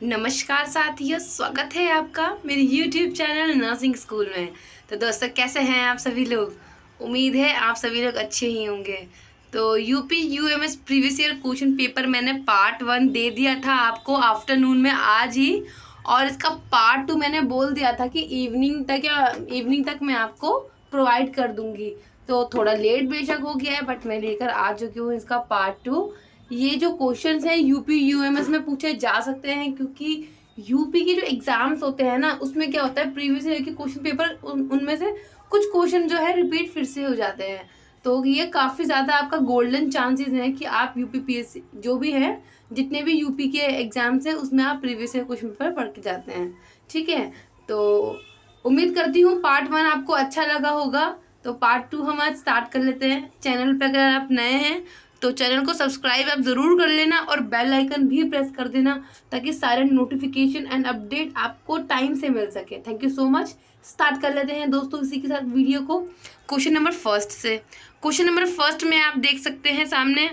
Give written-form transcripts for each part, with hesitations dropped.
नमस्कार साथियों, स्वागत है आपका मेरे YouTube चैनल नर्सिंग स्कूल में। तो दोस्तों, कैसे हैं आप सभी लोग? उम्मीद है आप सभी लोग अच्छे ही होंगे। तो UP UMS previous year question paper मैंने पार्ट 1 दे दिया था आपको आफ्टरनून में आज ही, और इसका पार्ट 2 मैंने बोल दिया था कि इवनिंग तक मैं आपको प्रोवाइड कर दूंगी। तो थोड़ा लेट बेशक हो गया है, बट मैं लेकर आ चुकी हूँ इसका पार्ट 2। ये जो क्वेश्चंस हैं यूपी यूएमएस में पूछे जा सकते हैं, क्योंकि यूपी के जो एग्जाम्स होते हैं ना, उसमें क्या होता है, प्रीवियस ईयर के क्वेश्चन पेपर उनमें से कुछ क्वेश्चन जो है रिपीट फिर से हो जाते हैं। तो ये काफ़ी ज़्यादा आपका गोल्डन चांसेस हैं कि आप यूपीपीएससी जो भी है, जितने भी यूपी के एग्जाम्स हैं उसमें आप प्रीवियस ईयर क्वेश्चन पेपर पढ़ के जाते हैं। ठीक है, तो उम्मीद करती हूँ पार्ट 1 आपको अच्छा लगा होगा। तो पार्ट 2 हम आज स्टार्ट कर लेते हैं। चैनल पर अगर आप नए हैं तो चैनल को सब्सक्राइब आप ज़रूर कर लेना और बेल आइकन भी प्रेस कर देना, ताकि सारे नोटिफिकेशन एंड अपडेट आपको टाइम से मिल सके। Thank you so much. Start कर लेते हैं दोस्तों इसी के साथ वीडियो को क्वेश्चन नंबर फर्स्ट से। क्वेश्चन नंबर फर्स्ट में आप देख सकते हैं सामने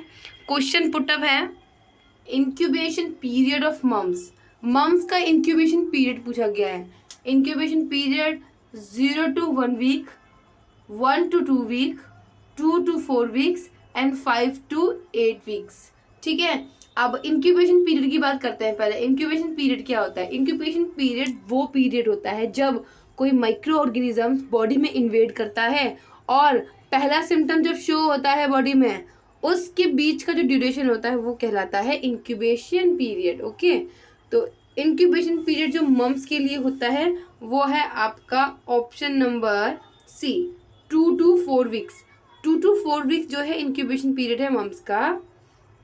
क्वेश्चन पुटअप है, incubation period of mumps. Mumps का इंक्यूबेशन पीरियड पूछा गया है। Incubation period 0 to 1 week, 1 to 2 week, 2 to 4 weeks and 5 to 8 weeks। ठीक है, अब इंक्यूबेशन पीरियड की बात करते हैं। पहले इंक्यूबेशन पीरियड क्या होता है? इंक्यूबेशन पीरियड वो पीरियड होता है जब कोई माइक्रो ऑर्गेनिज्म बॉडी में इन्वेड करता है और पहला सिम्टम जब शो होता है बॉडी में, उसके बीच का जो ड्यूरेशन होता है वो कहलाता है इंक्यूबेशन पीरियड। ओके, तो इंक्यूबेशन पीरियड जो मम्स के लिए होता है वो है आपका option number C, 2 to 4 weeks। 2 to 4 weeks जो है इंक्यूबेशन पीरियड है मम्स का।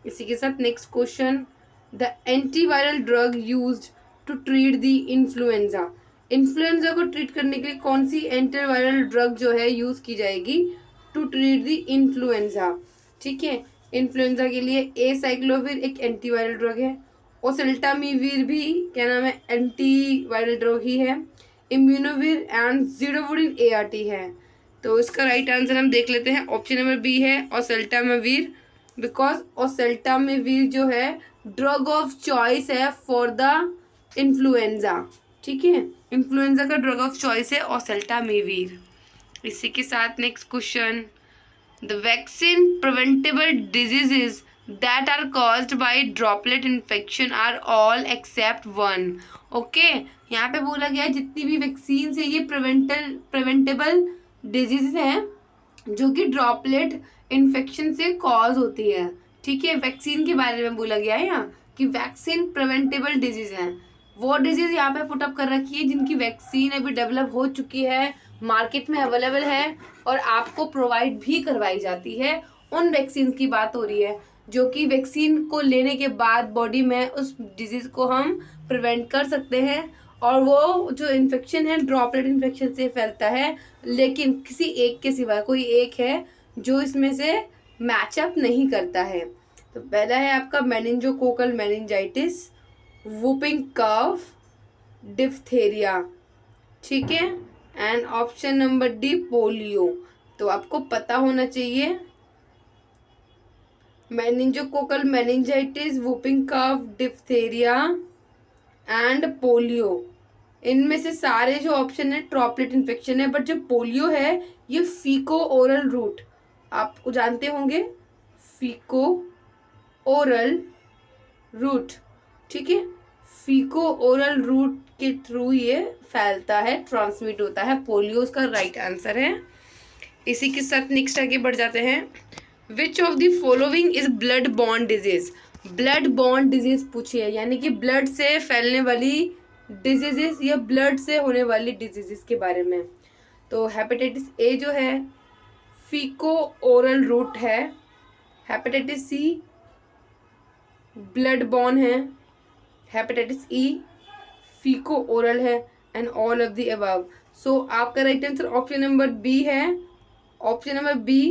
इसी के साथ next question, the antiviral drug used to treat the influenza. Influenza को ट्रीट करने के लिए कौन सी एंटीवायरल ड्रग जो है यूज की जाएगी टू ट्रीट द इन्फ्लुएंजा? ठीक है, इन्फ्लुएंजा के लिए एसाइक्लोविर एक एंटीवायरल ड्रग है, ओसेल्टामिविर भी क्या नाम है, एंटीवायरल ड्रग ही है, इम्यूनोविर एंड ज़िडोवुडिन एआरटी है। तो इसका राइट आंसर हम देख लेते हैं, ऑप्शन नंबर बी है ओसेल्टामिविर, बिकॉज ओसेल्टामिविर जो है ड्रग ऑफ चॉइस है फॉर द इन्फ्लुएंजा। ठीक है, इन्फ्लुएंजा का ड्रग ऑफ चॉइस है ओसेल्टामिविर। इसी के साथ next question, the vaccine preventable diseases that are caused by droplet infection are all except one. Okay, यहाँ पे बोला गया है जितनी भी वैक्सीन है ये प्रिवेंटेबल डिजीज हैं जो कि ड्रॉपलेट इन्फेक्शन से कॉज होती है। ठीक है, वैक्सीन के बारे में बोला गया है यहाँ कि वैक्सीन प्रिवेंटेबल डिजीज हैं। वो डिजीज यहाँ पे पुटअप कर रखी है जिनकी वैक्सीन अभी डेवलप हो चुकी है, मार्केट में अवेलेबल है और आपको प्रोवाइड भी करवाई जाती है। उन वैक्सीन की बात हो रही है जो कि वैक्सीन को लेने के बाद बॉडी में उस डिजीज को हम प्रिवेंट कर सकते हैं, और वो जो इन्फेक्शन है ड्रॉपलेट इन्फेक्शन से फैलता है, लेकिन किसी एक के सिवा कोई एक है जो इसमें से मैचअप नहीं करता है। तो पहला है आपका meningococcal meningitis, whooping cough, diphtheria. ठीक है, and option number D polio. तो आपको पता होना चाहिए, meningococcal meningitis, whooping cough, diphtheria and polio, इनमें से सारे जो ऑप्शन है ड्रॉपलेट इन्फेक्शन है। बट जो पोलियो है ये फीको ओरल रूट, आपको जानते होंगे, फीको ओरल रूट। ठीक है, फीको ओरल रूट के थ्रू ये फैलता है, ट्रांसमिट होता है। पोलियो उसका राइट आंसर है। इसी के साथ नेक्स्ट आगे बढ़ जाते हैं, which of the following is blood borne disease. Blood borne disease पूछी है, यानी कि ब्लड से फैलने वाली डिजीजेस या ब्लड से होने वाली डिजीजेस के बारे में। तो हेपेटाइटिस ए जो है फीको ओरल रूट है, हेपेटाइटिस सी ब्लड बॉर्न है, हेपेटाइटिस ई फीको ओरल है, and all of the above. So आपका right answer option number B है। ऑप्शन नंबर बी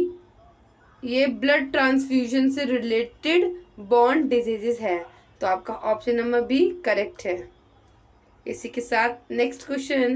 ये ब्लड ट्रांसफ्यूजन से रिलेटेड बॉर्न डिजीजेस है। तो आपका ऑप्शन नंबर बी करेक्ट है। इसी के साथ next question,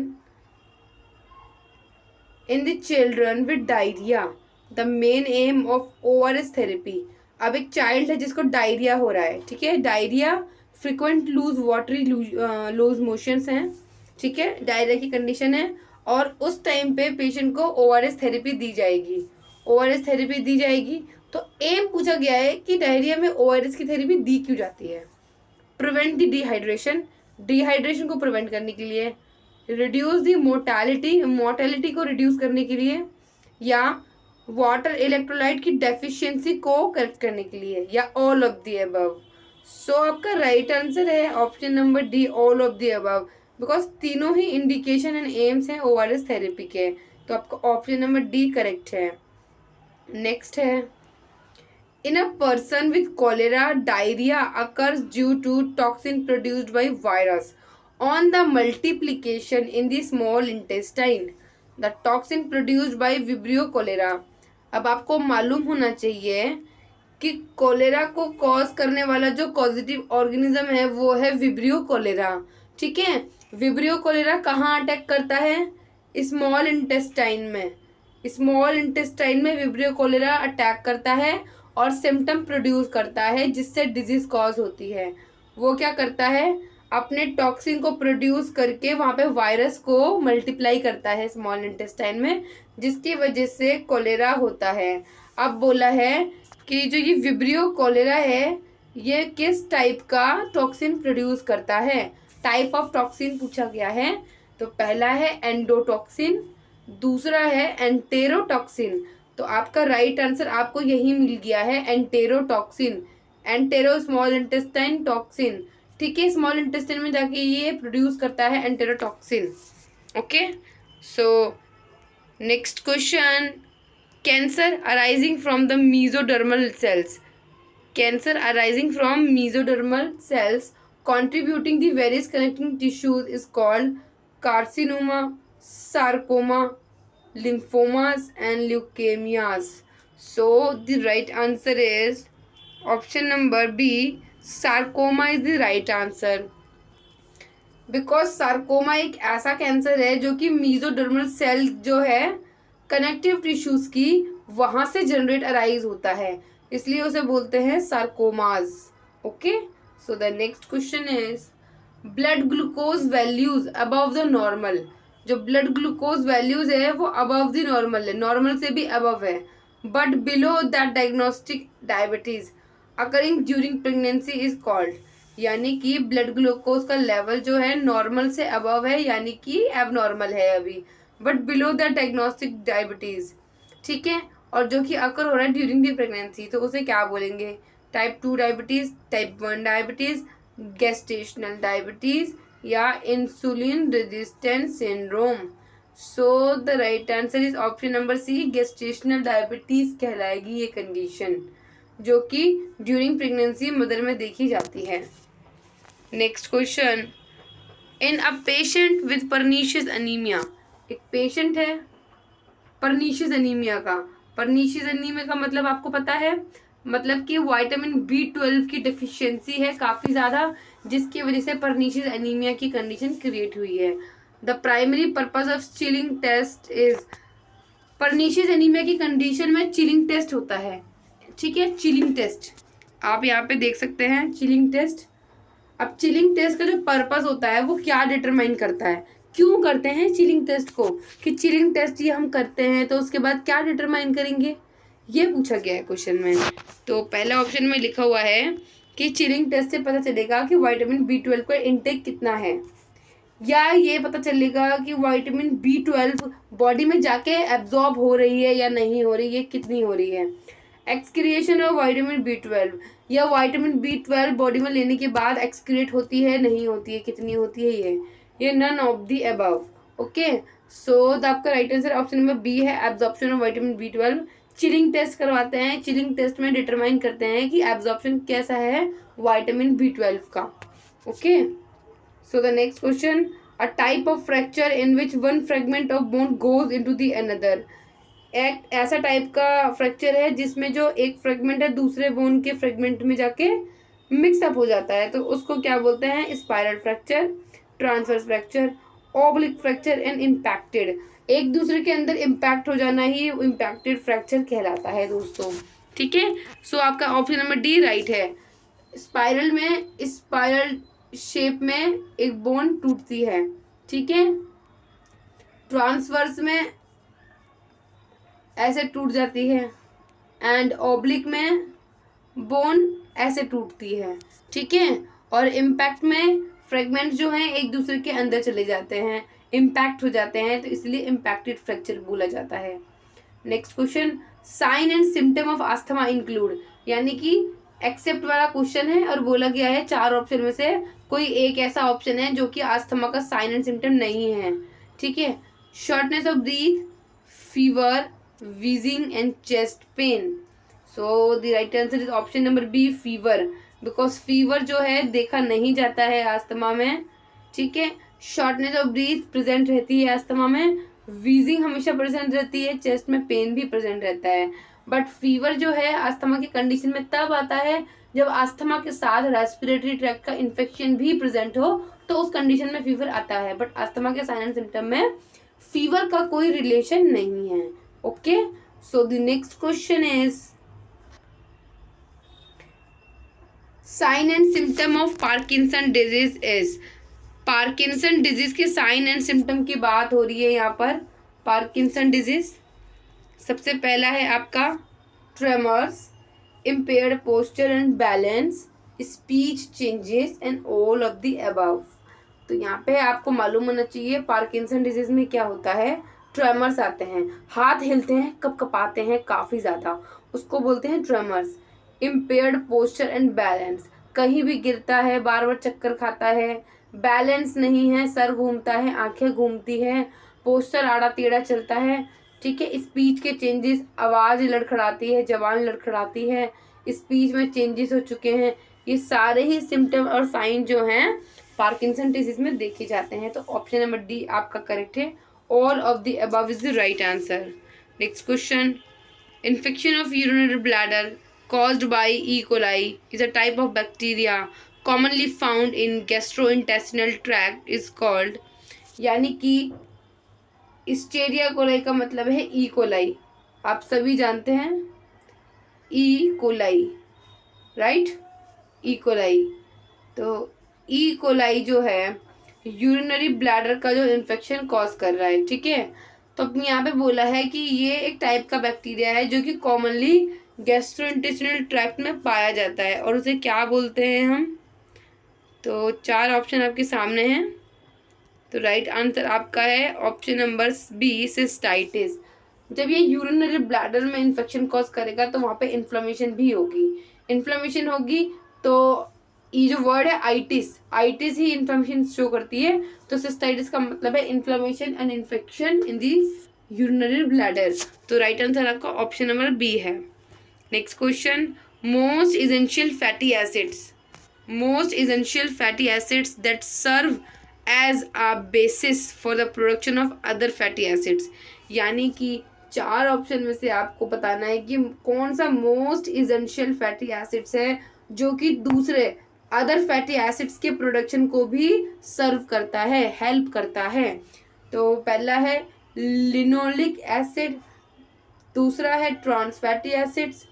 in the children with diarrhoea the main M of ORS therapy. अब एक चाइल्ड है जिसको डायरिया हो रहा है, ठीक है, diarrhoea frequent loose watery loose motions हैं, ठीक है, डायरिया की कंडीशन है, और उस टाइम पे पेशेंट को ORS थेरेपी दी जाएगी। ORS थेरेपी दी जाएगी। तो एम पूछा गया है कि डायरिया में ORS की थेरेपी दी क्यों जाती है। प्रिवेंट द डिहाइड्रेशन, डिहाइड्रेशन को प्रिवेंट करने के लिए, रिड्यूस द मोर्टेलिटी को रिड्यूस करने के लिए, या वाटर इलेक्ट्रोलाइट की डेफिशिएंसी को करेक्ट करने के लिए, या all of the above. So आपका राइट आंसर है option number D, all of the above, because तीनों ही इंडिकेशन एंड एम्स हैं ORS थेरेपी के। तो आपका ऑप्शन नंबर डी करेक्ट है। नेक्स्ट है, in a person with cholera, diarrhea occurs due to toxin produced by virus on the multiplication in the small intestine. The toxin produced by Vibrio cholera. अब आपको मालूम होना चाहिए कि cholera को cause करने वाला जो पॉजिटिव ऑर्गेनिज्म है वो है विब्रियो कोलेरा, ठीक है। विब्रियो कोलेरा कहाँ अटैक करता है? स्मॉल इंटेस्टाइन में। स्मॉल इंटेस्टाइन में विब्रियो कोलेरा अटैक करता है और सिम्टम प्रोड्यूस करता है जिससे डिजीज कॉज होती है। वो क्या करता है? अपने टॉक्सिन को प्रोड्यूस करके वहाँ पे वायरस को मल्टीप्लाई करता है स्मॉल इंटेस्टाइन में, जिसकी वजह से कोलेरा होता है। अब बोला है कि जो ये विब्रियो कोलेरा है ये किस टाइप का टॉक्सिन प्रोड्यूस करता है, टाइप ऑफ टॉक्सिन पूछा गया है। तो पहला है एंडोटॉक्सिन, दूसरा है एंटेरोटॉक्सिन। तो आपका राइट आंसर आपको यही मिल गया है, enterotoxin. Entero small intestine, toxin, ठीक है, स्मॉल इंटेस्टाइन में जाके ये प्रोड्यूस करता है enterotoxin. Okay, so next question, cancer arising from the mesodermal cells, cancer arising from mesodermal cells contributing the various connecting tissues is called carcinoma, sarcoma, lymphomas and leukemias. So the right answer is option number B, sarcoma is the right answer. Because sarcoma एक ऐसा cancer है जो कि mesodermal cell जो है connective tissues की वहाँ से जनरेट अराइज होता है, इसलिए उसे बोलते हैं sarcomas. Okay, so the next question is blood glucose values above the normal, जो blood glucose values है वो above the normal है, normal से भी above है, but below that diagnostic diabetes occurring during pregnancy is called, यानी कि blood glucose का level जो है normal से above है यानी कि abnormal है अभी, but below that diagnostic diabetes, ठीक है, और जो कि अकर हो रहा है ड्यूरिंग द प्रेगनेंसी, तो उसे क्या बोलेंगे? Type 2 diabetes, type 1 diabetes, gestational diabetes या insulin resistant syndrome. So the right answer is option number C, gestational diabetes कहलाएगी ये कंडीशन, जो कि ड्यूरिंग प्रेगनेंसी मदर में देखी जाती है। Next question, in a patient with pernicious anaemia, एक पेशेंट है परनीशियस अनीमिया का, परनीशियस अनीमिया का मतलब आपको पता है, मतलब कि विटामिन B12 की डेफिशिएंसी है काफ़ी ज़्यादा, जिसकी वजह से परनीशियस एनीमिया की कंडीशन क्रिएट हुई है। The primary purpose of Schilling test is, pernicious anaemia की कंडीशन में चिलिंग टेस्ट होता है, ठीक है, चिलिंग टेस्ट आप यहाँ पे देख सकते हैं, चिलिंग टेस्ट। अब चिलिंग टेस्ट का जो पर्पस होता है वो क्या डिटरमाइन करता है, क्यों करते हैं चिलिंग टेस्ट को, कि चिलिंग टेस्ट ये हम करते हैं तो उसके बाद क्या डिटरमाइन करेंगे, ये पूछा गया है क्वेश्चन में। तो पहला ऑप्शन में लिखा हुआ है कि चिलिंग टेस्ट से पता चलेगा कि विटामिन B12 का इनटेक कितना है, या ये पता चलेगा कि विटामिन B12 बॉडी में जाके एब्जॉर्ब हो रही है या नहीं हो रही है, कितनी हो रही है। एक्सक्रिएशन ऑफ विटामिन B12, या विटामिन B12 बॉडी में लेने के बाद एक्सक्रिएट होती है नहीं होती है, कितनी होती है, ये none of the above. Okay, so आपका right answer option number B है, absorption of vitamin B12। Schilling test करवाते हैं, चिलिंग टेस्ट में डिटरमाइन करते हैं कि एब्जॉर्प्शन कैसा है विटामिन B12 का। Okay, so the next question, a type of fracture in which one fragment of bone goes into the another, एक ऐसा टाइप का फ्रैक्चर है जिसमें जो एक फ्रेगमेंट है दूसरे बोन के फ्रेगमेंट में जाके मिक्सअप हो जाता है, तो उसको क्या बोलते हैं? Spiral fracture, transverse fracture, oblique fracture and impacted, एक दूसरे के अंदर इम्पैक्ट हो जाना ही इम्पैक्टेड फ्रैक्चर कहलाता है दोस्तों, ठीक है। सो आपका ऑप्शन नंबर डी राइट है, स्पाइरल शेप में एक बोन टूटती है, ठीक है। ट्रांसवर्स में ऐसे टूट जाती है एंड ऑब्लिक में बोन ऐसे टूटती है, ठीक है। और इम्पैक्ट में फ्रेगमेंट्स जो हैं एक दूसरे के अंदर चले जाते हैं, इम्पैक्ट हो जाते हैं, तो इसलिए इम्पैक्टेड फ्रैक्चर बोला जाता है। Next question, sign and symptom of asthma include, यानी कि एक्सेप्ट वाला क्वेश्चन है और बोला गया है 4 ऑप्शन में से कोई एक ऐसा ऑप्शन है जो कि अस्थमा का साइन एंड सिम्टम नहीं है, ठीक है। Shortness of breath, fever, wheezing and chest pain. So the right answer is option number B, fever, because fever जो है देखा नहीं जाता है अस्थमा में, ठीक है। शॉर्टनेस ऑफ ब्रीथ प्रेजेंट रहती है अस्थमा में, wheezing हमेशा प्रेजेंट रहती है, चेस्ट में पेन भी प्रेजेंट रहता है। बट फीवर जो है अस्थमा की कंडीशन में तब आता है जब अस्थमा के साथ रेस्पिरेटरी ट्रैक्ट का इन्फेक्शन भी प्रेजेंट हो, तो उस कंडीशन में फीवर आता है। बट अस्थमा के साइन एंड सिम्टम में फीवर का कोई रिलेशन नहीं है। Okay, so the next question is sign and symptom of Parkinson disease is, Parkinson disease के साइन एंड सिम्टम की बात हो रही है यहाँ पर। पार्किंसन डिजीज सबसे पहला है आपका tremors, impaired posture and balance, speech changes and all of the above. तो यहाँ पे आपको मालूम होना चाहिए पार्किंसन डिजीज में क्या होता है। ट्रेमर्स आते हैं, हाथ हिलते हैं, कपकपाते हैं काफ़ी ज़्यादा, उसको बोलते हैं tremors. Impaired posture and balance, कहीं भी गिरता है, बार बार चक्कर खाता है, बैलेंस नहीं है, सर घूमता है, आंखें घूमती हैं, पोस्चर आड़ा टेढ़ा चलता है, ठीक है। स्पीच के चेंजेस, आवाज़ लड़खड़ाती है, जबान लड़खड़ाती है, स्पीच में चेंजेस हो चुके हैं, ये सारे ही सिम्टम और साइन जो हैं पार्किंसन डिजीज में देखे जाते हैं। तो ऑप्शन नंबर डी आपका करेक्ट है। All of the above is the right answer. Next question. Infection of urinary bladder caused by E. coli is a type of bacteria commonly found in gastrointestinal tract is called, यानी कि Escherichia coli का मतलब है E. coli, आप सभी जानते हैं E. coli, right. E. coli, तो E. coli जो है यूरिनरी ब्लैडर का जो इन्फेक्शन कॉज कर रहा है, ठीक है। तो अपने यहाँ पे बोला है कि ये एक टाइप का बैक्टीरिया है जो कि कॉमनली गैस्ट्रोइंटेस्टिनल ट्रैक्ट में पाया जाता है, और उसे क्या बोलते हैं हम। तो 4 ऑप्शन आपके सामने हैं, तो राइट आंसर आपका है ऑप्शन नंबर बी, सिस्टाइटिस। जब ये यूरिनरी ब्लैडर में इन्फेक्शन कॉज करेगा तो वहाँ पे इन्फ्लेमेशन भी होगी, इन्फ्लेमेशन होगी तो ये जो वर्ड है आइटिस ही इन्फ्लेमेशन शो करती है। तो सिस्टाइटिस का मतलब है inflammation and infection in the urinary bladder. तो राइट आंसर आपका ऑप्शन नंबर बी है। Next question, most essential fatty acids that serve as a basis for the production of other fatty acids, यानी कि 4 option में से आपको बताना है कि कौन सा मोस्ट इसेंशियल फैटी एसिड्स है जो कि दूसरे अदर फैटी एसिड्स के प्रोडक्शन को भी सर्व करता है, हेल्प करता है। तो पहला है लिनोलिक एसिड, दूसरा है ट्रांस फैटी एसिड्स,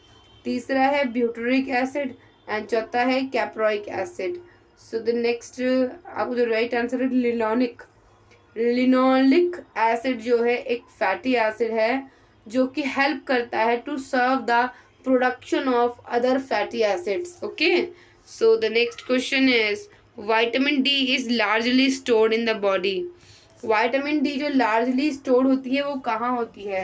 तीसरा है ब्यूटरिक एसिड एंड चौथा है caproic acid. So the next आपको जो राइट आंसर है लिनोलिक एसिड जो है एक फैटी एसिड है जो कि हेल्प करता है to serve the production of other fatty acids. Okay, so the next question is vitamin D is largely stored in the body. Vitamin D जो largely stored होती है वो कहाँ होती है?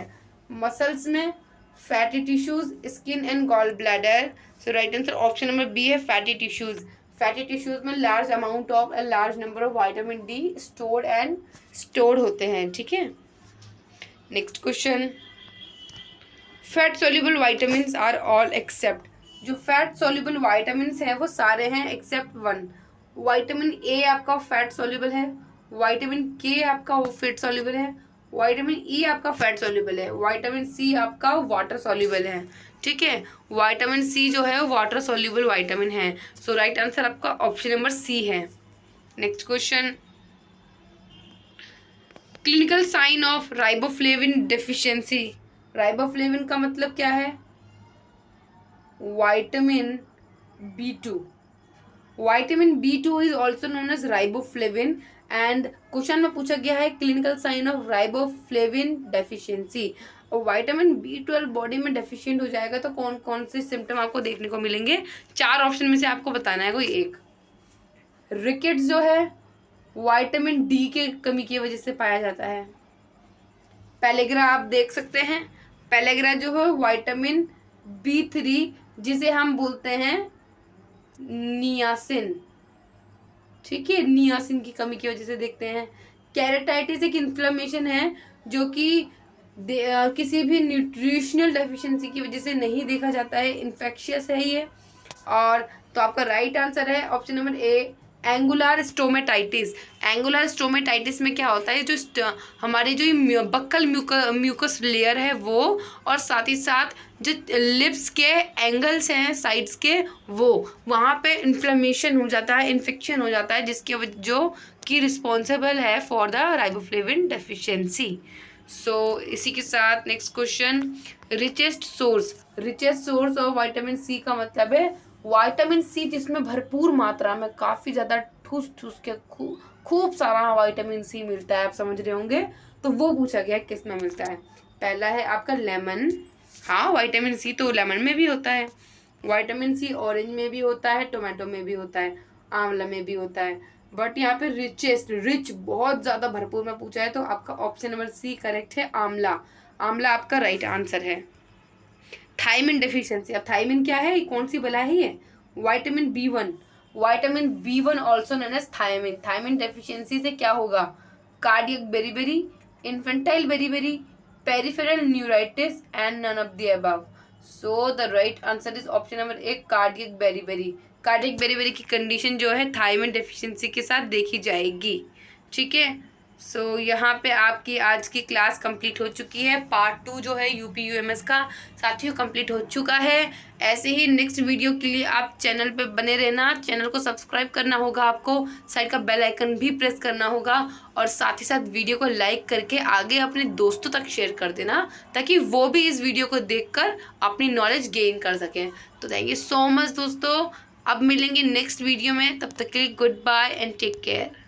मसल्स में, fatty tissues, skin and gall bladder. So right answer option number B है fatty tissues. Fatty tissues में large amount of a large number of vitamin D stored होते हैं, ठीक है। Next question, fat soluble vitamins are all except, जो fat soluble vitamins हैं वो सारे हैं एक्सेप्ट 1। विटामिन ए आपका फैट सोल्यूबल है, विटामिन के आपका वो फैट सोल्यूबल है, विटामिन ई आपका फैट सोल्यूबल है, विटामिन सी आपका वाटर सोल्यूबल है, ठीक है। विटामिन सी जो है वो वाटर सोल्यूबल विटामिन है। सो राइट आंसर आपका ऑप्शन नंबर सी है। Next question, clinical sign of riboflavin deficiency. Riboflavin का मतलब क्या है? Vitamin B2, vitamin B2 is also known as riboflavin and question में पूछा गया है clinical sign of riboflavin deficiency. और विटामिन B12 बॉडी में डेफिशिएंट हो जाएगा तो कौन कौन से सिम्टम आपको देखने को मिलेंगे? 4 ऑप्शन में से आपको बताना है कोई एक। रिकेट्स जो है विटामिन D के कमी की वजह से पाया जाता है। पेलेग्रा आप देख सकते हैं, पेलेग्रा जो है विटामिन B3 जिसे हम बोलते हैं नियासिन, ठीक है, नियासिन की कमी की वजह से देखते हैं। कैरेटाइटिस एक इन्फ्लेमेशन है जो कि किसी भी न्यूट्रिशनल डेफिशिएंसी की वजह से नहीं देखा जाता है, इन्फेक्शियस है ये। और तो आपका राइट आंसर है ऑप्शन नंबर ए एंगुलर स्टोमेटाइटिस। एंगुलर स्टोमेटाइटिस में क्या होता है, जो हमारे जो बक्कल म्यूकस लेयर है वो, और साथ ही साथ जो लिप्स के एंगल्स हैं साइड्स के, वो वहाँ पे इन्फ्लेमेशन हो जाता है, इन्फेक्शन हो जाता है, जिसकी जो कि रिस्पॉन्सिबल है for the riboflavin deficiency. So इसी के साथ next question, richest source of vitamin C का मतलब है विटामिन सी जिसमें भरपूर मात्रा में काफ़ी ज़्यादा ठूस के खूब सारा विटामिन सी मिलता है, आप समझ रहे होंगे। तो वो पूछा गया किस में मिलता है। पहला है आपका लेमन, हाँ विटामिन सी तो लेमन में भी होता है, विटामिन सी ऑरेंज में भी होता है, टोमेटो में भी होता है, आंवला में भी होता है, बट यहाँ पे रिच बहुत ज़्यादा भरपूर में पूछा है तो आपका ऑप्शन नंबर सी करेक्ट है, आंवला। आंवला आपका राइट आंसर है। थायमिन डेफिशिएंसी, अब थायमिन क्या है, कौन सी बला है ये? Vitamin B1 also known as thiamine. Thiamine deficiency से क्या होगा? Cardiac beriberi, infantile beriberi, peripheral neuritis and none of the above. So the right answer is option number A cardiac beriberi. Cardiac beriberi की condition जो है thiamine deficiency के साथ देखी जाएगी, ठीक है। सो यहाँ पे आपकी आज की क्लास कंप्लीट हो चुकी है। पार्ट 2 जो है UP-UMS का साथियों कंप्लीट हो चुका है। ऐसे ही नेक्स्ट वीडियो के लिए आप चैनल पे बने रहना, चैनल को सब्सक्राइब करना होगा, आपको साइड का बेल आइकन भी प्रेस करना होगा, और साथ ही साथ वीडियो को लाइक करके आगे अपने दोस्तों तक शेयर कर देना ताकि वो भी इस वीडियो को देखकर अपनी नॉलेज गेन कर सकें। तो थैंक यू सो मच दोस्तों, अब मिलेंगे नेक्स्ट वीडियो में, तब तक के लिए goodbye and take care.